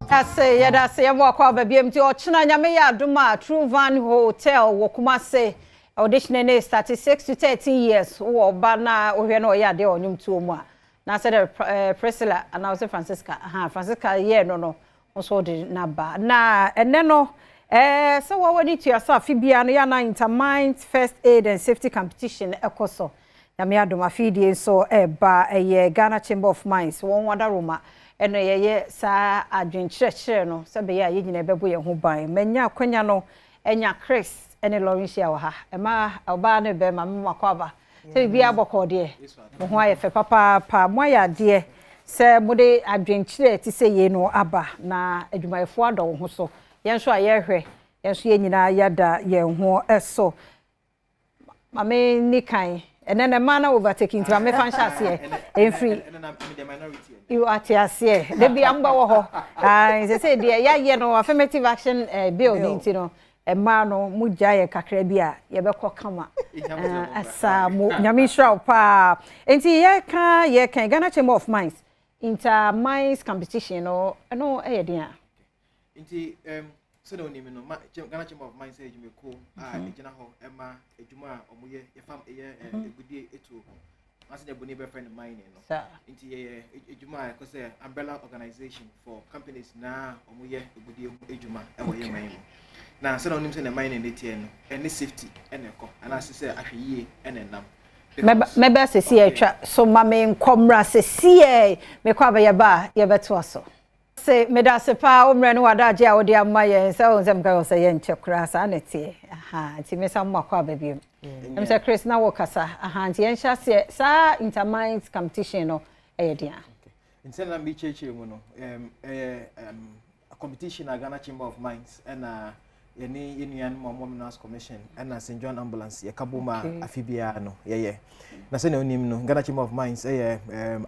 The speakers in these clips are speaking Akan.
That's a walk over BMT or China Yamea Duma, True Van Hotel, Wokumase, audition is 36 to 13 years, or Bana, or no, ya, de or Num Tumwa. Now said Priscilla, and I was Francisca, yeah, no, also did Naba. Nah, and then no, so what need to yourself, Fibiana Interminds First Aid and Safety Competition, Ecoso. Yamea Duma Fidi, so a Ghana Chamber of Mines, one wonder Roma. Eno ye sa adwenkyerɛkyerɛ no sɛ be ya ye nyina bɛbɔ ye ho ban manya kwanya no enya Chris ene Laurentia wo ha ema oba ne be ma makwaba sɛ bia bɔkɔ de mo ho aye fe papa pa mo ya de sɛ mo de adwenkyerɛ ti sɛ ye no aba na adwumayefo adɔ wo ho so yen so aye hwɛ yen so ye nyina yada ye ho eso mame ni kan and then a man overtaking to me fan chance here and free you are here they be amba ho they say dear no affirmative action bill you know a man no mujaye kakra bia ye beko kama asa mo nyame hra pa enti ye kan Ghana Chamber of Mines inter mines competition no e dia enti so no name no Ghana Chamber of Mines ejuma ko ejina ho ema ejuma omoye yefam egudie etu ase de boni be friend mine no nti ejuma ko say umbrella organization for companies na omoye egudie ejuma ewo ye mine na so no nim say na mine ne tie no any safety ene ko ana se say ahweye ene nam mebe asesi atwa so ma me nkomra asesi me kwa ba ye ba ye beto aso se medase pa omre no wadaje a wode amaye se o nzem ka o se ye nchekura sa na tie aha ti me sam makwa ba biem em se Chris na wo kasa aha ti en hya se sa interminds competition no e dia instead na bi cheche mu no a competition at Ghana Chamber of Mines and yeni union Mominous Commission and St. John Ambulance ye kabuma afibia no ye na se na onim no Ghana Chamber of Mines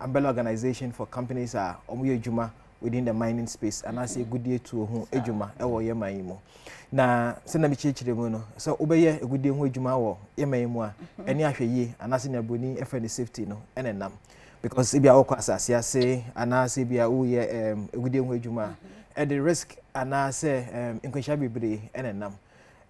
umbrella organization for companies are omuye juma within the mining space and I say good day to who ejuma ewo ye man mu na se na mi chechire mu no so obeye good day hu ejuma wo ye man mu a eni ahweye anase na boni efa the safety no enenam because e bia okwa asase ase anase bia wo ye good day hu ejuma at the risk anase nkwansha bebre enenam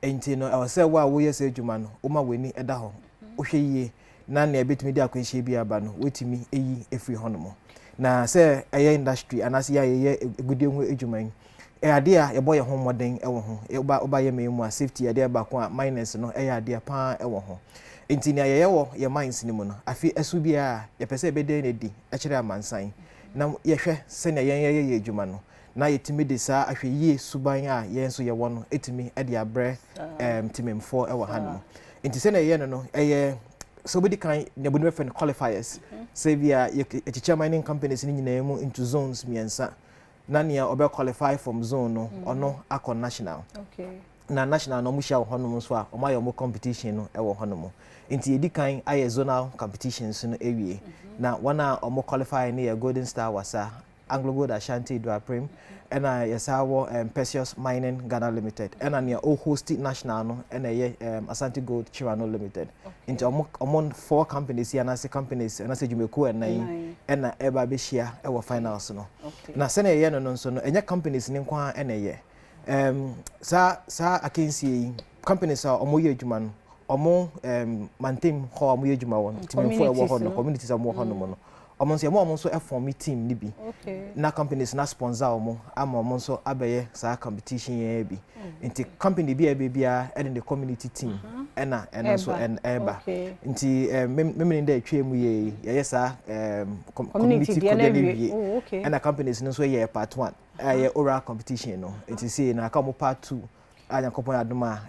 enti no e say wo ye se ejuma no o ma weni eda ho o hweye na na ebetimi di akwansha bia ba no wetimi eyi efri hono na say eye industry anase ye egudie hu ejuman ade a ye boye ho moden ewo ho oba ye memu a safety ade ba ko a miners no ade pa ewo ho enti na ye wo ye mines ni mu no afi asu bia ye pese bede na di a kire amansan na ye hwe se na ye ejuma no na yetimi de sa ahwe suban a ye nso ye wo no etimi ade abre timemfo ewo ha no enti se na ye no so we can nebuno friend qualifiers say via a mining companies in nyina into zones miensa na nia obe qualify from zone no ono akon national na national no musha honom so a omayo mo competition no ewo honom nti edi kan aye zonal competitions no ewie na wana omo qualify na Golden Star wasa Anglo Gold Ashanti do Prim and yesawo Precious Mining Ghana Limited and near o host national no and Ashanti Gold Chirano Limited into among 4 companies here and companies and I say Jumeko and eba be share our finals no na se na ye no so no enya companies ni kwa ene sa akensi companies are omoye adwuma no omo maintain ho omoye adwuma won timfo e wo ho no communities am wo ho no no omonso mo omonso e form team ni bi na companies na sponsor omo ama omonso abeye sa competition ye bi nti company bia and the community team ena so eba nti memeni da atwemu ye sa community coordinator and companies no so ye part 1 ye oral competition no nti see na ka mo part 2 anya kopon adoma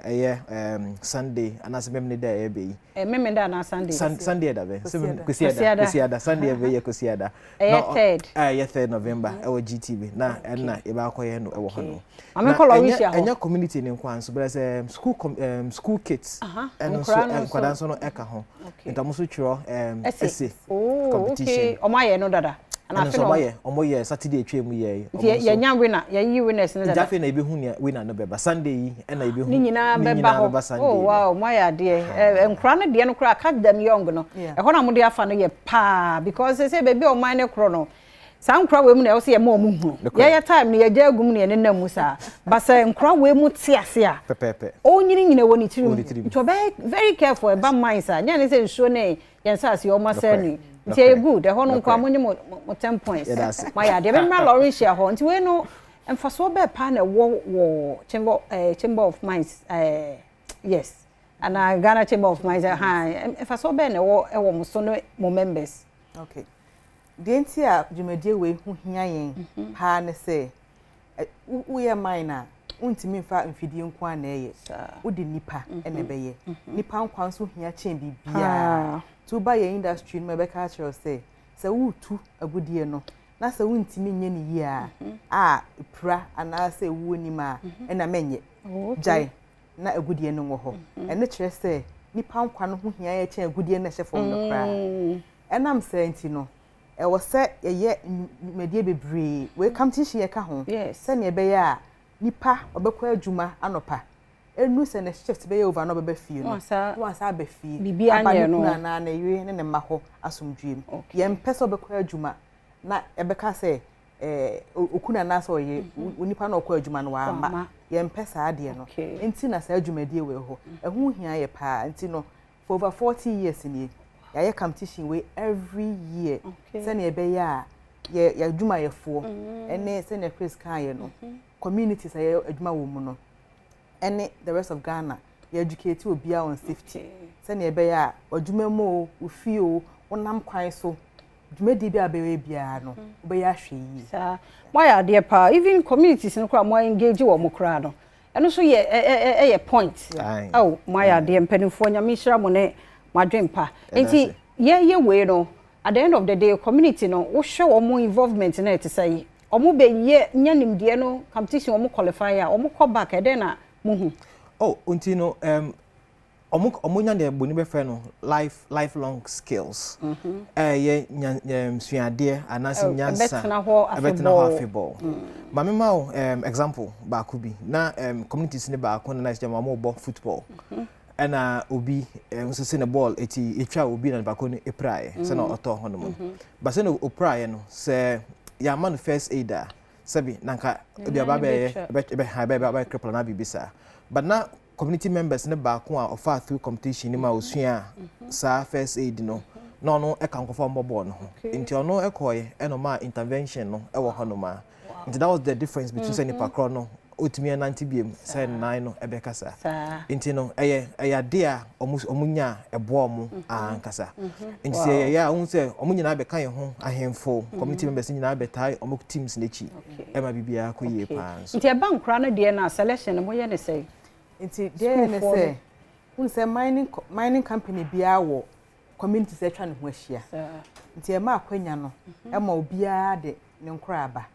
Sunday anase memne da ebe memne da na Sunday da be kusiada Sunday be kusiada no 3rd November ewo GTB na enna e ba akoye no ewo hono enya community ni nkwan so be say school kids and so nkwadan so no eka ho ntamuso twiro essay competition omaye no dada and so omoye Saturday twemu ye ye nya winner ye yi winners ne da jafe na ebe hu ne winner no beba Sunday yi na ebe hu ni nyina beba oh wow moya de nkra ne de no kra catch them young no e ho na mo de afa no ye pa because say baby o mine kro no San kra we mu na wo se ye ma mu hu. Ye time no ye gya gum ne ne namu sa. Ba se nkra we mu te ase a. Pepepe. O nyini nyina woni tirim. To be very careful about minds a. Nya ne se nsuo ne yen sa ase o ma se ni. Nti e good. E ho no nkwa mo nyi mo 10 points. Ma ya de be ma Lawrence ya ho. Nti we no emfaso be pa na wo chamber of mines yes. And Ghana Chamber of Mines if I saw be na wo mo so no mo members. Okay. The ntia dwumadie we hu hia yen ha ne se wo ye mine untimi mfa mfidie nko na eye wo de nipa ene beye nipa nkwa nso hia chen bibia to ba ye industry no be ka kire se wo tu agudie no na se untimi nye ne yi a pra ana se wo ni ma ena menye jai na agudie no wo ho ene kire se nipa nkwa no ho hia ye chen agudie na hyefo no kra enam se nti no e wo se ye medie bebre we come to she ye ka ho se ne be ya nipa obekwa adwuma anopa enu se ne shift be over no be fie no wansa be fie bibi anye no na ywe ne ma ho asomdwem ye mpese obekwa adwuma na ebeka se okuna na so ye nipa na okwa adwuma no wa ma ye mpese ade no enti na sa adwumadie we ho ehu hia ye pa enti no for over 40 years ni ya competition we every year se ne be ya adwuma ye fo ene se ne Chris kan ye no communities ay adwuma wo mu no ene the rest of Ghana ye educate obia on safety se ne be ya adwuma mu ofie o wonam kwan so dwumadi bia be bia no be ya hwe yi sa why are there pa even communities no kwa mo engage wo mo kra no eno so ye point oh why are there mpanifo nya mishra mo ne madwempa enti ye we no at the end of the day community no wo hwe wo mo involvement na ete say omo be ye nyanimde no competition omo qualify a omo call back e den na muhu oh unti no omo nya de boni be fe no lifelong skills ye suade anase nyansa abetena ho afebol ma me ma example ba ko bi na communities ne ba ko na nice jama mo bo football ana obi nso se ne ball etwa obi na ba ko ne eprae se na oto ho no mo ba se no oprae no se ya man first aider sabi nanka obi aba be cripple na bibisa but na community members ne ba ko a offer through competition ni ma osua sa first aid no no e kan ko fa mbobo no nti ono ekoye eno ma intervention no e wo ho no ma nti that was the difference between say nipa kro no otimi na ntibiem say nine no e be kasa nti no eye de a omunya ebo omu ankasa nti say ya ohun say omunyina be kan ho ahemfo community members nyina be tai omu teams nechi e ma bibia ko ye pa nti e ban kra no de na selection mo ye ne say nti there ne say un say mining company bia wo community say twa ne ho ahia nti e ma akwanya no e ma obia de ne nkra aba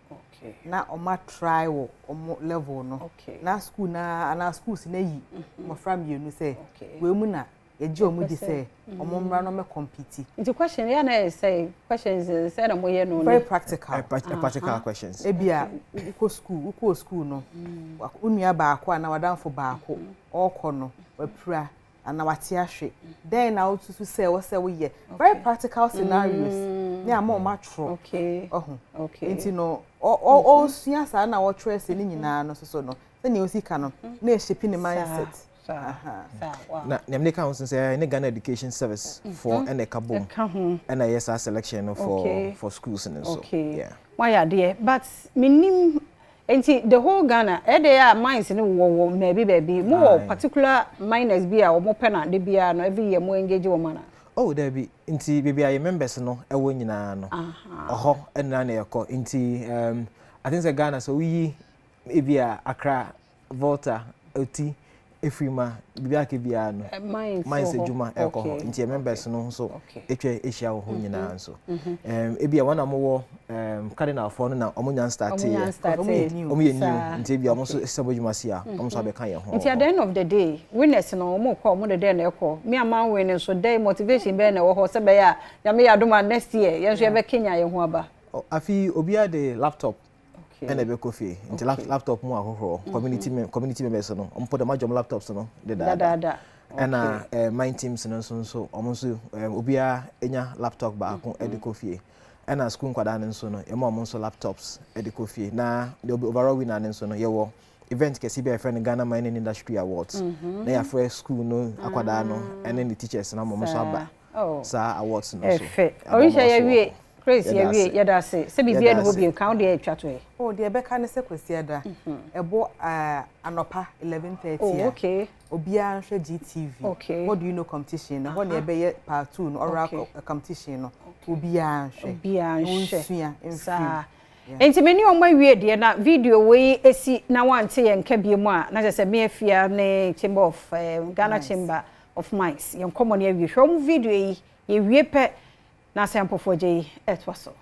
na oma try wo omo level no na school na schools na yi mo from you no say we mu na ye ji omu di say omo mra no me compete nti question ya na say questions say na mo ye no very practical practical questions e bia uko school no unua ba akwa na wadanfo ba akwa okọ no wapura ana wate ahwe then na otutu say we say we very practical scenarios ni ama o matro nti no o sua sa na wo trust ni nyina no so no se ne osika no na e shape ni mindset na nemne ka unsen say ne Ghana Education Service for ene kabom ena yes selection for schools and so yeah why are there but minim enti the whole Ghana there mines ni wo maybe more particular miners be a mo pena de bia no every year mo engage wo mana oh there be nti baby I members no e wo nyina no oho ena na yeko nti I think say Ghana so we bia Accra Volta oti efrima bibia ke bia no mines ejuma eko nti members no so etwa ehia ho nyina so ebia wana mo wo cardinal for no na omunya start omuye new nti bia mo so sabojuma sia omo so abeka ye ho nti at the end of the day winners no omo ko omo de na eko me ama win so day motivation be na wo ho se be ya me ya doma next year ye so ye be Kenya ye ho aba afi obia de laptop ene be kofi nti laptop mu ahohoro community members no ompo de majom laptops no de da ena my teams no so omo so obia enya laptop ba ko e de kofi ɛna school nkwada ne nso no ɛma ɔmo nso laptops ɛde kɔ fie na the overall winner ne nso no yɛwɔ event kɛse bi a yɛfrɛ no Ghana Mining Industry Awards na yɛafrɛ school no akwada no ɛne ne teachers na ɔmo nso aba saa awards no so orisha yɛwie Crazy yɛwie yɛda se sɛ bibia no bi ka wo de atwa to oh de bɛka ne sɛ kwasi ada ɛbɔ anopa 11:30 okay obia nhwɛ GTV what do you know competition ho na ɛbɛyɛ part 2 no oral competition no obia nhwɛ nsa enti meni o mawie de na video we esi na wante yɛ nka bie mu a na sɛ me afia ne Chamber of Ghana Chamber of Mines yɛn komo ne awie hwɛ mu video yi yɛwie pɛ na sɛ mpofo gye etwa so